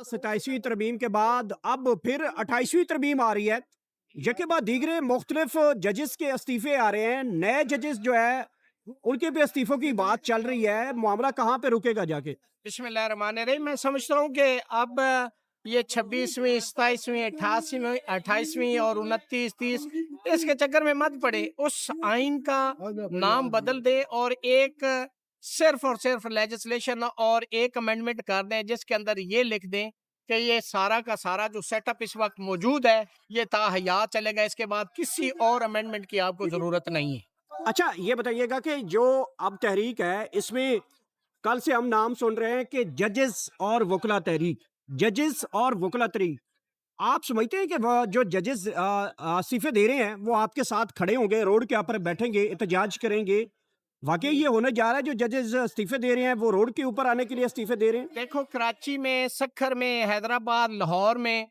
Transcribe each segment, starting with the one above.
27ویں ترمیم کے بعد اب پھر 28ویں ترمیم آ رہی ہے. یکے بعد دیگرے مختلف ججز کے استعفے آ رہے ہیں. نئے ججز جو ہے ان کے بھی استعفوں کی بات چل رہی ہے. معاملہ کہاں پہ رکے گا جا کے؟ بسم اللہ الرحمن الرحیم. میں سمجھتا ہوں کہ اب یہ 26ویں 27ویں 28ویں اور 29 30 اس کے چکر میں مت پڑے. اس آئین کا نام بدل دے اور ایک صرف اور صرف لیجسلیشن اور ایک امینڈمنٹ کر دیں جس کے اندر یہ لکھ دیں کہ یہ سارا کا سارا جو سیٹ اپ اس وقت موجود ہے یہ تا حیات چلے گا. اس کے بعد کسی اور امینڈمنٹ کی آپ کو ضرورت نہیں ہے. اچھا یہ بتائیے گا کہ جو اب تحریک ہے اس میں کل سے ہم نام سن رہے ہیں کہ ججز اور وکلا تحریک، ججز اور وکلا تحریک. آپ سمجھتے ہیں کہ وہ جو ججز استعفے دے رہے ہیں وہ آپ کے ساتھ کھڑے ہوں گے، روڈ کے اوپر بیٹھیں گے، احتجاج کریں گے؟ واقعی یہ ہونے جا رہا ہے جو ججز استعفے دے رہے ہیں وہ روڈ کے اوپر آنے کے لیے استعفے دے رہے ہیں؟ دیکھو کراچی میں، سکھر میں، حیدرآباد، لاہور میں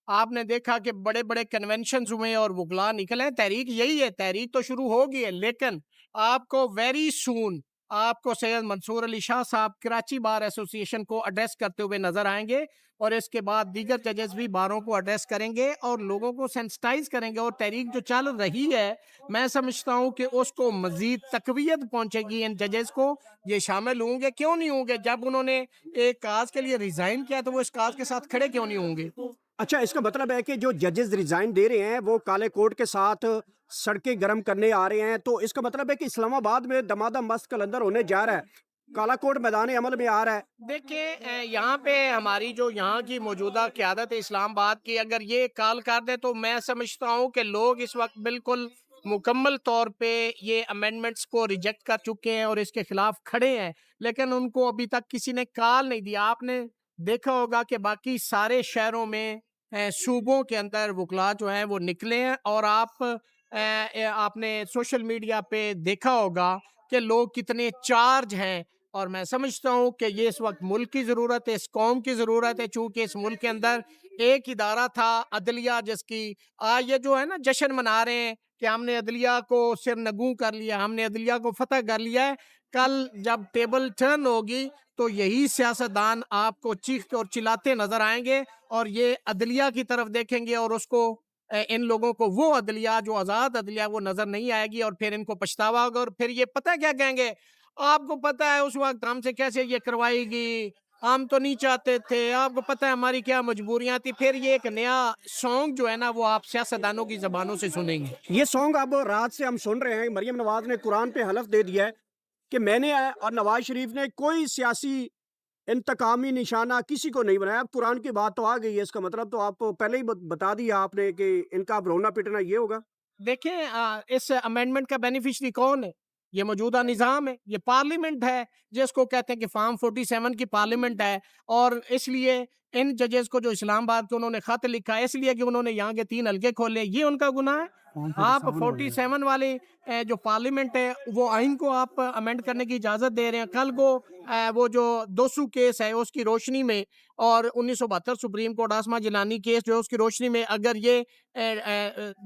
آپ نے دیکھا کہ بڑے بڑے کنونشنز ہوئے اور وکلا نکلے. تحریک یہی ہے، تحریک تو شروع ہو گئی ہے، لیکن آپ کو ویری سون آپ کو سید منصور علی شاہ صاحب کراچی بار ایسوسی ایشن کو ایڈریس کرتے ہوئے نظر آئیں گے اور اس کے بعد دیگر ججز بھی باروں کو ایڈریس کریں گے اور لوگوں کو سینسٹائز کریں گے. اور تحریک جو چل رہی ہے میں سمجھتا ہوں کہ اس کو مزید تقویت پہنچے گی. ان ججز کو یہ شامل ہوں گے، کیوں نہیں ہوں گے؟ جب انہوں نے ایک کاز کے لیے ریزائن کیا تو وہ اس کاز کے ساتھ کھڑے کیوں نہیں ہوں گے؟ اچھا اس کا مطلب ہے کہ جو ججز ریزائن دے رہے ہیں وہ کالے کوٹ کے ساتھ سڑکیں گرم کرنے آ رہے ہیں، تو اس کا مطلب ہے کہ اسلام آباد میں دمادم مست کلندر ہونے جا رہا ہے، کالا کوٹ میدان عمل میں آ رہا ہے. دیکھیں یہاں پہ ہماری جو یہاں کی موجودہ قیادت اسلام آباد کی اگر یہ کال کر دے تو میں سمجھتا ہوں کہ لوگ اس وقت بالکل مکمل طور پہ یہ امینڈمنٹس کو ریجیکٹ کر چکے ہیں اور اس کے خلاف کھڑے ہیں، لیکن ان کو ابھی تک کسی نے کال نہیں دیا. آپ نے دیکھا ہوگا کہ باقی سارے شہروں میں صوبوں کے اندر وکلا جو ہیں وہ نکلے ہیں اور آپ نے سوشل میڈیا پہ دیکھا ہوگا کہ لوگ کتنے چارج ہیں. اور میں سمجھتا ہوں کہ یہ اس وقت ملک کی ضرورت ہے، اس قوم کی ضرورت ہے، چونکہ اس ملک کے اندر ایک ادارہ تھا عدلیہ جس کی یہ جو ہے نا جشن منا رہے ہیں کہ ہم نے عدلیہ کو سر نگوں کر لیا، ہم نے عدلیہ کو فتح کر لیا ہے. کل جب ٹیبل ٹرن ہوگی تو یہی سیاستدان آپ کو چیختے اور چلاتے نظر آئیں گے اور یہ عدلیہ کی طرف دیکھیں گے اور اس کو ان لوگوں کو وہ عدلیہ جو آزاد عدلیہ وہ نظر نہیں آئے گی اور پھر ان کو پچھتاوا ہوگا اور پھر یہ پتہ کیا کہیں گے؟ آپ کو پتہ ہے اس وقت ہم سے کیسے یہ کروائی گی، ہم تو نہیں چاہتے تھے، آپ کو پتہ ہے ہماری کیا مجبوریاں تھی. پھر یہ ایک نیا سانگ جو ہے نا وہ آپ سیاستدانوں کی زبانوں سے سنیں گے. یہ سانگ اب رات سے ہم سن رہے ہیں. مریم نواز نے قرآن پہ حلف دے دیا ہے کہ میں نے اور نواز شریف نے کوئی سیاسی انتقامی نشانہ کسی کو نہیں بنایا. اب قرآن کی بات تو آ گئی ہے، اس کا مطلب تو آپ پہلے ہی بتا دیا آپ نے کہ ان کا اب رونا پٹنا یہ ہوگا. دیکھیں اس امینڈمنٹ کا بینیفیشری کون ہے؟ یہ موجودہ نظام ہے، یہ پارلیمنٹ ہے جس کو کہتے ہیں کہ فارم 47 کی پارلیمنٹ ہے. اور اس لیے ان ججز کو جو اسلام آباد کے انہوں نے خط لکھا ہے اس لیے کہ انہوں نے یہاں کے 3 حلقے کھولے، یہ ان کا گناہ ہے؟ آپ 47 والے جو پارلیمنٹ ہے وہ آئین کو آپ امینڈ کرنے کی اجازت دے رہے ہیں. کل کو وہ جو 200 کیس ہے اس کی روشنی میں اور 1972 سپریم کورٹ آسما جیلانی کیس جو ہے اس کی روشنی میں اگر یہ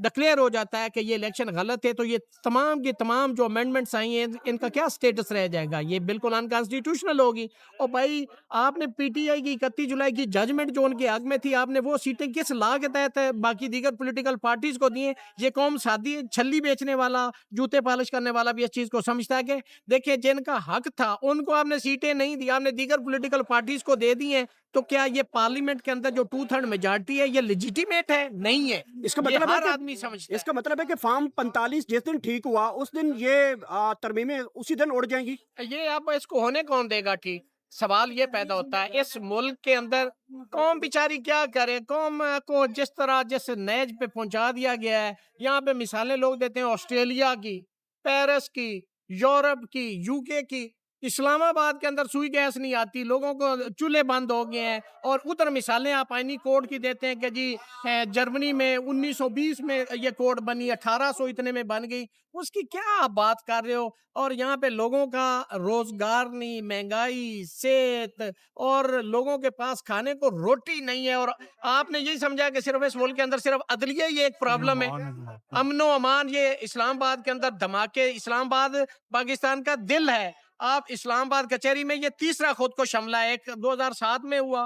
ڈکلیئر ہو جاتا ہے کہ یہ الیکشن غلط ہے تو یہ تمام کی تمام جو امینڈمنٹس آئی ہیں ان کا کیا سٹیٹس رہ جائے گا؟ یہ بالکل انکانسٹیٹیوشنل ہوگی. اور بھائی آپ نے پی ٹی آئی کی 31 جولائی کی ججمنٹ جو ان کے حق میں تھی آپ نے وہ سیٹیں کس لا کے تحت باقی دیگر پولیٹیکل پارٹیز کو دیے؟ یہ قوم سادی چھلی بیچنے والا، جوتے پالش کرنے والا بھی اس چیز کو سمجھتا ہے کہ دیکھیں جن کا حق تھا ان کو آپ نے سیٹیں نہیں دی، آپ نے دیگر پولیٹیکل پارٹیز کو دے دی ہیں. تو کیا یہ پارلیمنٹ کے اندر جو 2/3 میجارٹی ہے یہ لیجیٹیمیٹ ہے؟ نہیں ہے. اس کا مطلب ہر آدمی سمجھتا ہے. اس کا مطلب ہے کہ فارم 45 جس دن ٹھیک ہوا اس دن یہ ترمیمیں اسی دن اڑ جائیں گی. یہ اب اس کو ہونے کون دے گا ٹھیک؟ سوال یہ پیدا ہوتا ہے اس ملک کے اندر قوم بیچاری کیا کرے؟ قوم کو جس طرح جس نیج پہ پہنچا دیا گیا ہے. یہاں پہ مثالیں لوگ دیتے ہیں آسٹریلیا کی، پیرس کی، یورپ کی، یو کے کی. اسلام آباد کے اندر سوئی گیس نہیں آتی، لوگوں کو چولہے بند ہو گئے ہیں. اور ادھر مثالیں آپ آئینی کوڈ کی دیتے ہیں کہ جی جرمنی میں 1920 میں یہ کوڈ بنی، 1800 اتنے میں بن گئی. اس کی کیا آپ بات کر رہے ہو؟ اور یہاں پہ لوگوں کا روزگار نہیں، مہنگائی، صحت اور لوگوں کے پاس کھانے کو روٹی نہیں ہے. اور آپ نے یہی سمجھا کہ صرف اس ملک کے اندر صرف عدلیہ ہی ایک پرابلم ہے، امن و امان یہ اسلام آباد کے اندر دھماکے. اسلام آباد پاکستان کا دل ہے. آپ اسلام آباد کچہری میں یہ تیسرا خود کو حملہ ہے، ایک 2007 میں ہوا